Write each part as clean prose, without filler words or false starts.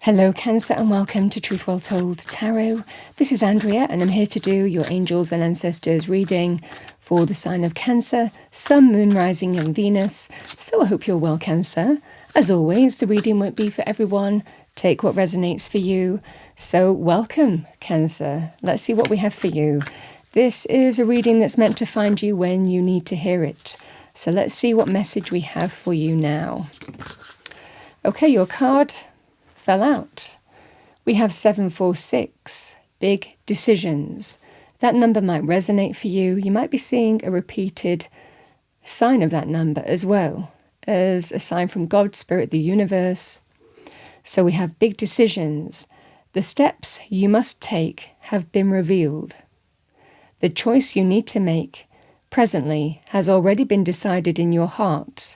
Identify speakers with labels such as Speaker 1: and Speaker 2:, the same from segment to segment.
Speaker 1: Hello Cancer and welcome to Truth Well Told Tarot. This is Andrea and I'm here to do your Angels and Ancestors reading for the sign of Cancer, Sun, Moon, Rising and Venus. So I hope you're well, Cancer. As always, the reading won't be for everyone. Take what resonates for you. So welcome, Cancer. Let's see what we have for you. This is a reading that's meant to find you when you need to hear it. So let's see what message we have for you now. Okay, your card fell out. We have 746, big decisions. That number might resonate for you. You might be seeing a repeated sign of that number as well as a sign from God, Spirit, the universe. So we have big decisions. The steps you must take have been revealed. The choice you need to make presently has already been decided in your heart.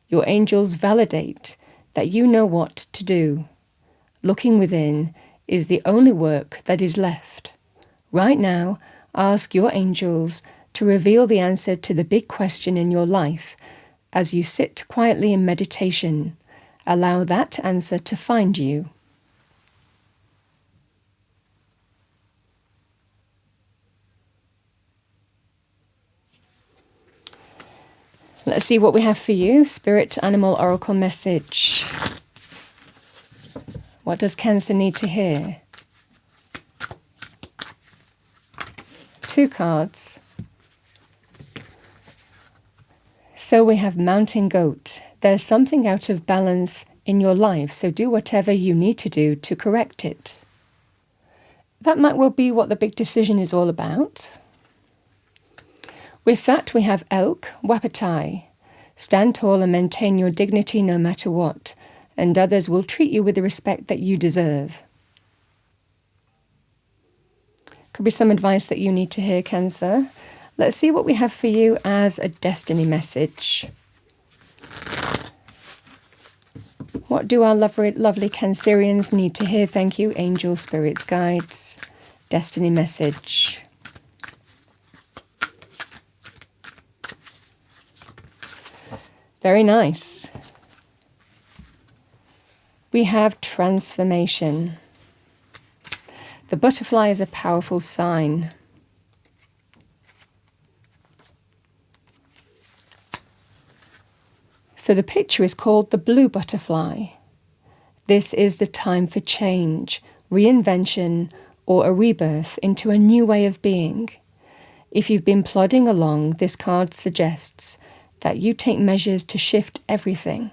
Speaker 1: Your angels validate that you know what to do. Looking within is the only work that is left. Right now, ask your angels to reveal the answer to the big question in your life as you sit quietly in meditation. Allow that answer to find you. Let's see what we have for you. Spirit, Animal, Oracle message. What does Cancer need to hear? 2 cards. So we have Mountain Goat. There's something out of balance in your life, so do whatever you need to do to correct it. That might well be what the big decision is all about. With that, we have Elk, Wapatai. Stand tall and maintain your dignity no matter what, and others will treat you with the respect that you deserve. Could be some advice that you need to hear, Cancer. Let's see what we have for you as a destiny message. What do our lovely Cancerians need to hear? Thank you, angels, spirits, guides. Destiny message. Very nice. We have transformation. The butterfly is a powerful sign. So the picture is called the blue butterfly. This is the time for change, reinvention, or a rebirth into a new way of being. If you've been plodding along, this card suggests that you take measures to shift everything.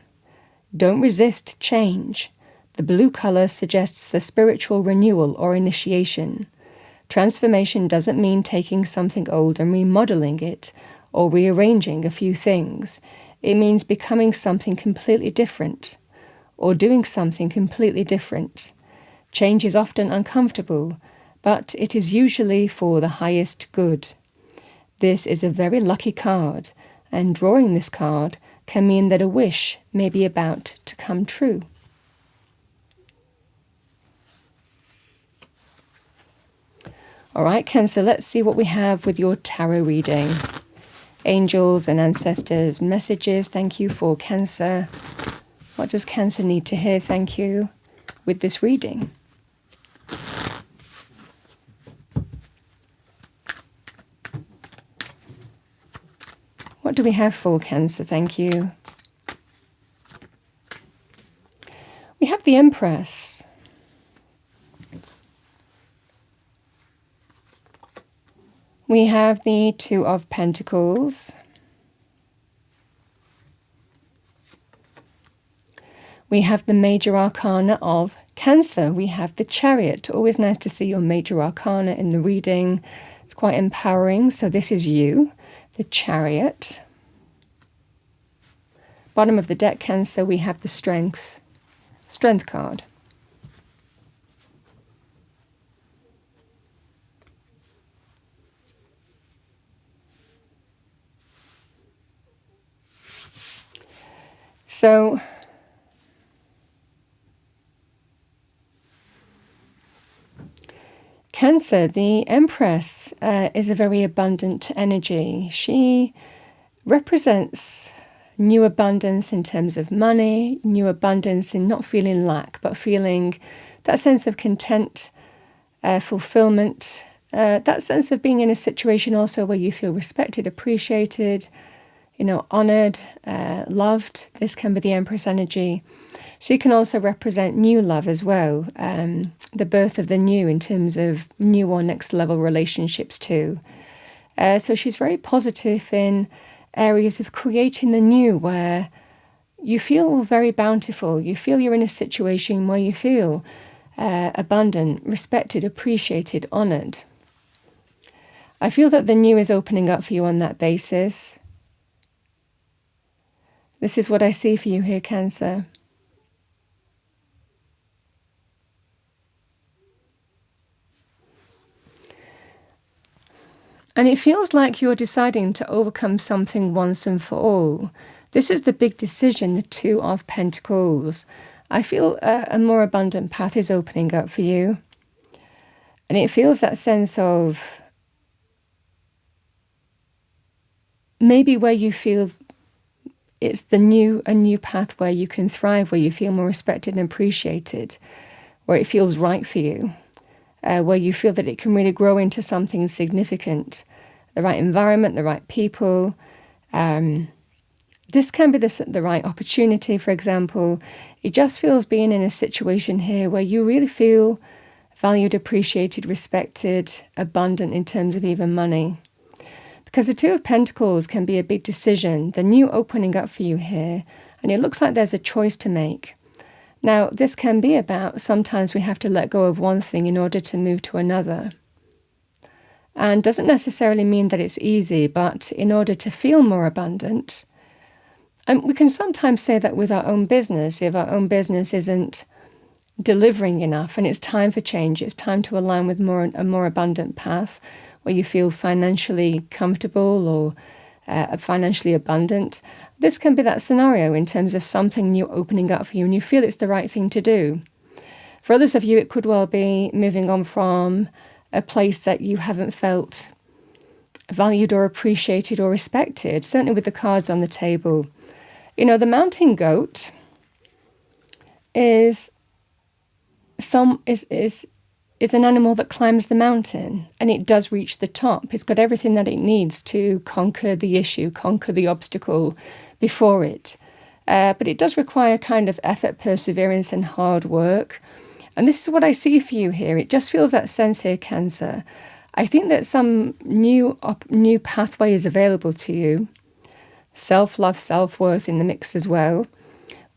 Speaker 1: Don't resist change. The blue color suggests a spiritual renewal or initiation. Transformation doesn't mean taking something old and remodeling it or rearranging a few things. It means becoming something completely different or doing something completely different. Change is often uncomfortable, but it is usually for the highest good. This is a very lucky card, and drawing this card can mean that a wish may be about to come true. All right, Cancer, let's see what we have with your tarot reading. Angels and ancestors messages, thank you for Cancer. What does Cancer need to hear? Thank you with this reading. What do we have for Cancer? Thank you. We have the Empress. We have the 2 of Pentacles. We have the major arcana of Cancer. We have the Chariot. Always nice to see your major arcana in the reading. It's quite empowering. So this is you, the Chariot. Bottom of the deck, Cancer, we have the Strength card. So Cancer, the Empress, is a very abundant energy. She represents new abundance in terms of money, new abundance in not feeling lack, but feeling that sense of content, fulfillment, that sense of being in a situation also where you feel respected, appreciated, honoured, loved. This can be the Empress energy. She can also represent new love as well, the birth of the new in terms of new or next level relationships too. So she's very positive in areas of creating the new where you feel very bountiful. You feel you're in a situation where you feel abundant, respected, appreciated, honoured. I feel that the new is opening up for you on that basis. This is what I see for you here, Cancer. And it feels like you're deciding to overcome something once and for all. This is the big decision, the Two of Pentacles. I feel a more abundant path is opening up for you. And it feels that sense of maybe where you feel it's a new path where you can thrive, where you feel more respected and appreciated, where it feels right for you. Where you feel that it can really grow into something significant. The right environment, the right people. This can be the right opportunity, for example. It just feels being in a situation here where you really feel valued, appreciated, respected, abundant in terms of even money. Because the Two of Pentacles can be a big decision, the new opening up for you here, and it looks like there's a choice to make. Now, this can be about sometimes we have to let go of one thing in order to move to another. And doesn't necessarily mean that it's easy, but in order to feel more abundant, and we can sometimes say that with our own business, if our own business isn't delivering enough and it's time for change, it's time to align with a more abundant path where you feel financially comfortable or financially abundant. This can be that scenario in terms of something new opening up for you and you feel it's the right thing to do. For others of you, it could well be moving on from a place that you haven't felt valued or appreciated or respected, certainly with the cards on the table. The mountain goat is an animal that climbs the mountain and it does reach the top. It's got everything that it needs to conquer the issue, conquer the obstacle before it. But it does require kind of effort, perseverance and hard work. And this is what I see for you here. It just feels that sense here, Cancer. I think that some new pathway is available to you. Self-love, self-worth in the mix as well,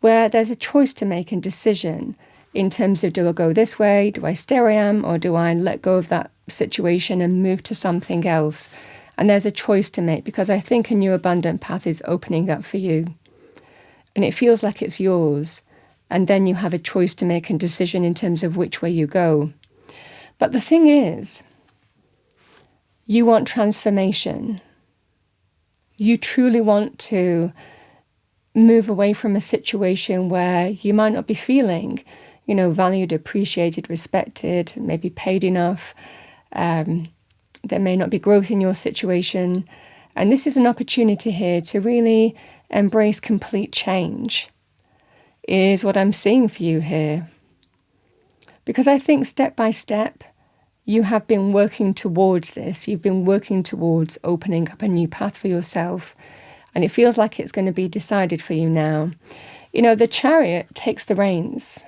Speaker 1: where there's a choice to make and decision in terms of, do I go this way, do I stay where I am, or do I let go of that situation and move to something else? And there's a choice to make, because I think a new abundant path is opening up for you. And it feels like it's yours. And then you have a choice to make and decision in terms of which way you go. But the thing is, you want transformation. You truly want to move away from a situation where you might not be feeling, valued, appreciated, respected, maybe paid enough. There may not be growth in your situation. And this is an opportunity here to really embrace complete change, is what I'm seeing for you here. Because I think step by step, you have been working towards this. You've been working towards opening up a new path for yourself. And it feels like it's going to be decided for you now. The Chariot takes the reins.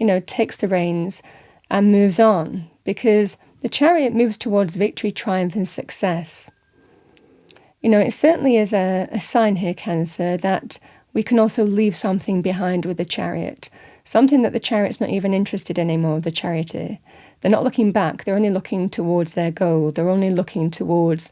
Speaker 1: And moves on. Because the Chariot moves towards victory, triumph and success. It certainly is a sign here, Cancer, that we can also leave something behind with the Chariot. Something that the Chariot's not even interested in anymore, the Charioteer. They're not looking back. They're only looking towards their goal. They're only looking towards,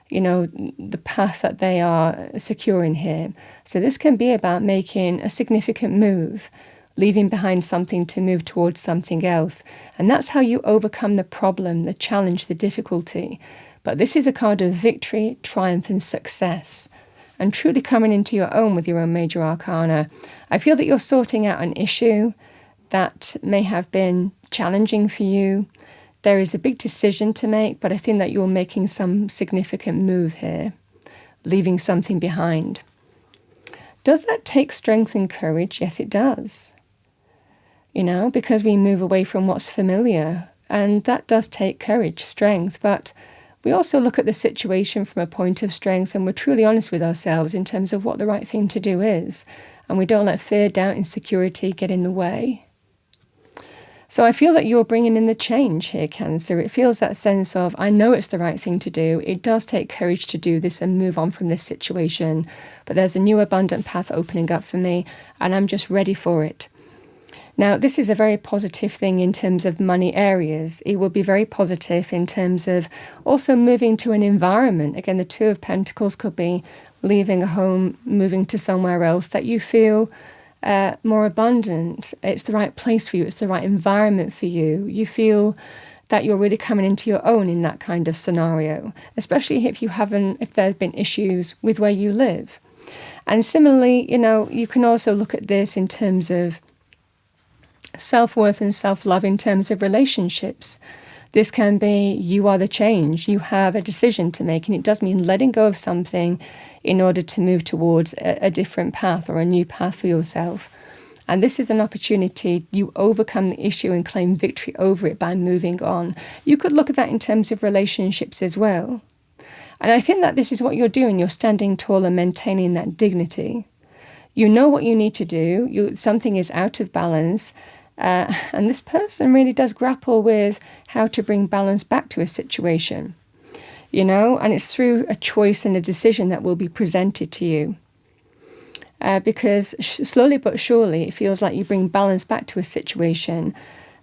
Speaker 1: the path that they are securing here. So this can be about making a significant move, leaving behind something to move towards something else. And that's how you overcome the problem, the challenge, the difficulty. But this is a card of victory, triumph and success. And truly coming into your own with your own major arcana. I feel that you're sorting out an issue that may have been challenging for you. There is a big decision to make, but I think that you're making some significant move here, leaving something behind. Does that take strength and courage? Yes, it does. Because we move away from what's familiar. And that does take courage, strength. But we also look at the situation from a point of strength, and we're truly honest with ourselves in terms of what the right thing to do is. And we don't let fear, doubt, insecurity get in the way. So I feel that you're bringing in the change here, Cancer. It feels that sense of, I know it's the right thing to do. It does take courage to do this and move on from this situation. But there's a new abundant path opening up for me, and I'm just ready for it. Now, this is a very positive thing in terms of money areas. It will be very positive in terms of also moving to an environment. Again, the Two of Pentacles could be leaving a home, moving to somewhere else that you feel more abundant. It's the right place for you. It's the right environment for you. You feel that you're really coming into your own in that kind of scenario, especially if there's been issues with where you live. And similarly, you can also look at this in terms of self-worth and self-love in terms of relationships. This can be you are the change. You have a decision to make, and it does mean letting go of something in order to move towards a different path or a new path for yourself. And this is an opportunity. You overcome the issue and claim victory over it by moving on. You could look at that in terms of relationships as well. And I think that this is what you're doing. You're standing tall and maintaining that dignity. You know what you need to do. Something is out of balance. And this person really does grapple with how to bring balance back to a situation, and it's through a choice and a decision that will be presented to you. Because slowly but surely, it feels like you bring balance back to a situation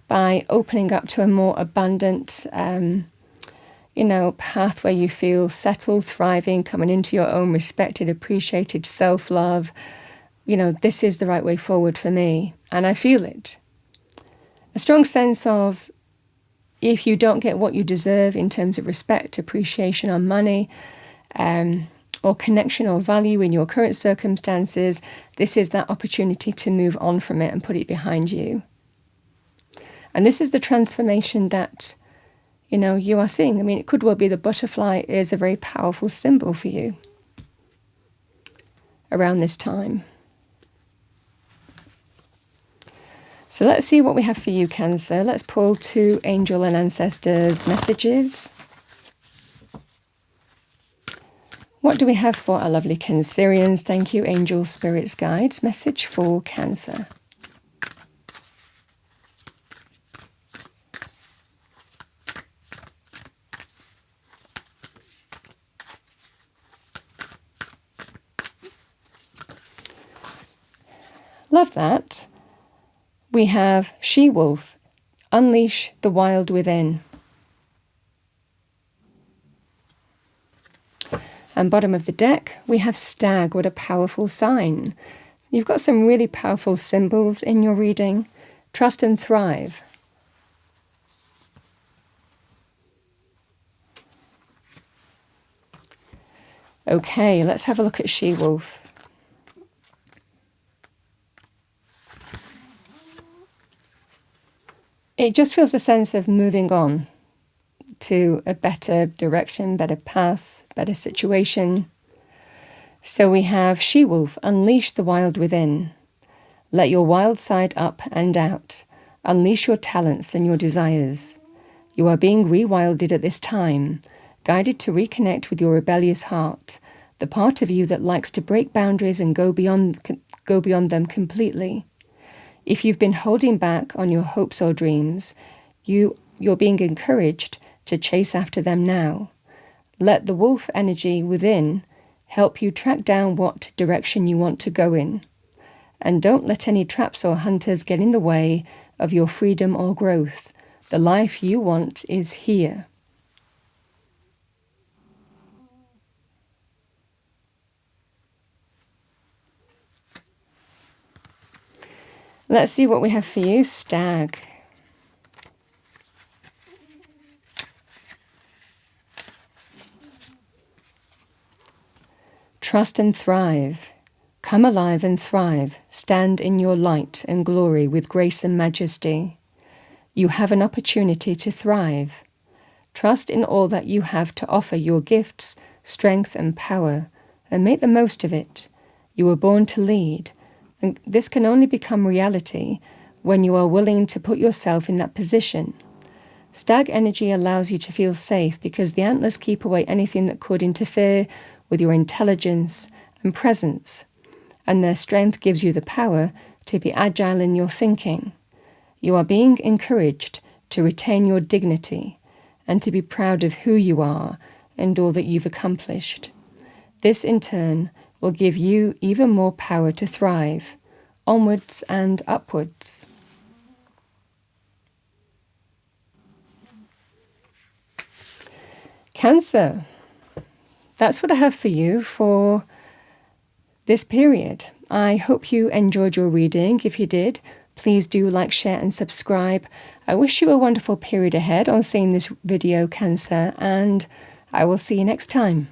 Speaker 1: by opening up to a more abundant, path where you feel settled, thriving, coming into your own, respected, appreciated, self-love. This is the right way forward for me, and I feel it. A strong sense of, if you don't get what you deserve in terms of respect, appreciation, or money, or connection or value in your current circumstances, this is that opportunity to move on from it and put it behind you. And this is the transformation that, you are seeing. I mean, it could well be the butterfly is a very powerful symbol for you around this time. So let's see what we have for you, Cancer. Let's pull 2 angel and ancestors messages. What do we have for our lovely Cancerians? Thank you, angel, spirits, guides. Message for Cancer. Love that. We have She-Wolf, unleash the wild within. And bottom of the deck, we have Stag. What a powerful sign. You've got some really powerful symbols in your reading. Trust and thrive. Okay, let's have a look at She-Wolf. It just feels a sense of moving on to a better direction, better path, better situation. So we have She-Wolf, unleash the wild within. Let your wild side up and out. Unleash your talents and your desires. You are being rewilded at this time, guided to reconnect with your rebellious heart, the part of you that likes to break boundaries and go beyond them completely. If you've been holding back on your hopes or dreams, you're being encouraged to chase after them now. Let the wolf energy within help you track down what direction you want to go in. And don't let any traps or hunters get in the way of your freedom or growth. The life you want is here. Let's see what we have for you, Stag. Trust and thrive. Come alive and thrive. Stand in your light and glory with grace and majesty. You have an opportunity to thrive. Trust in all that you have to offer, your gifts, strength and power, and make the most of it. You were born to lead, and this can only become reality when you are willing to put yourself in that position. Stag energy allows you to feel safe because the antlers keep away anything that could interfere with your intelligence and presence, and their strength gives you the power to be agile in your thinking. You are being encouraged to retain your dignity and to be proud of who you are and all that you've accomplished. This, in turn, will give you even more power to thrive, onwards and upwards. Cancer. That's what I have for you for this period. I hope you enjoyed your reading. If you did, please do like, share and subscribe. I wish you a wonderful period ahead on seeing this video, Cancer, and I will see you next time.